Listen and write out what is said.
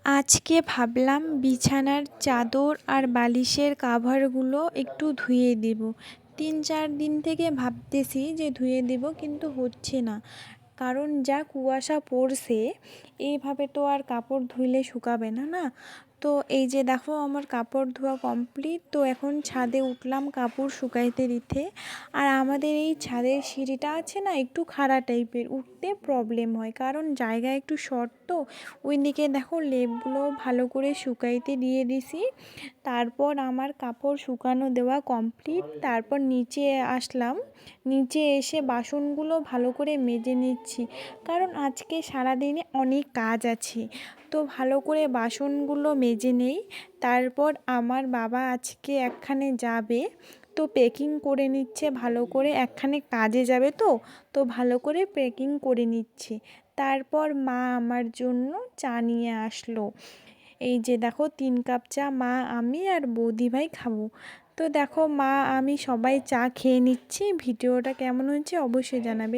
আজকে ভাবলাম বিছানার চাদর আর বালিশের কাভারগুলো একটু ধুয়ে দেব। 3-4 দিন থেকে ভাবতেছি যে ধুয়ে দেব, কিন্তু হচ্ছে না। কারণ যা কুয়াশা পড়ছে, এইভাবে তো আর কাপড় ধুইলে শুকাবে না, না? তো এই যে দেখো, আমার কাপড় ধোয়া কমপ্লিট। তো এখন ছাদে উঠলাম কাপড় শুকাইতে দিতে। আর আমাদের এই ছাদের সিঁড়িটা আছে না, একটু খাড়া টাইপের, উঠতে প্রবলেম হয় কারণ জায়গা একটু শর্ট। তো ওইদিকে দেখো, লেপগুলো ভালো করে শুকাইতে দিয়ে দিছি। তারপর আমার কাপড় শুকানো দেওয়া কমপ্লিট। তারপর নিচে আসলাম। নিচে এসে বাসনগুলো ভালো করে মেজে নিচ্ছি, কারণ আজকে সারাদিনে অনেক কাজ আছে। তো ভালো করে বাসনগুলো মেজে নেই। তারপর আমার বাবা আজকে একখানে যাবে, তো প্যাকিং করে নিচ্ছে ভালো করে, একখানে কাজে যাবে। তো তো ভালো করে প্যাকিং করে নিচ্ছে। তারপর মা আমার জন্য চা নিয়ে আসলো। এই যে দেখো, 3 কাপ চা মা, আমি আর বৌদি ভাই খাবো। তো দেখো, মা আমি সবাই চা খেয়ে নিচ্ছি। ভিডিওটা কেমন হয়েছে অবশ্যই জানাবে।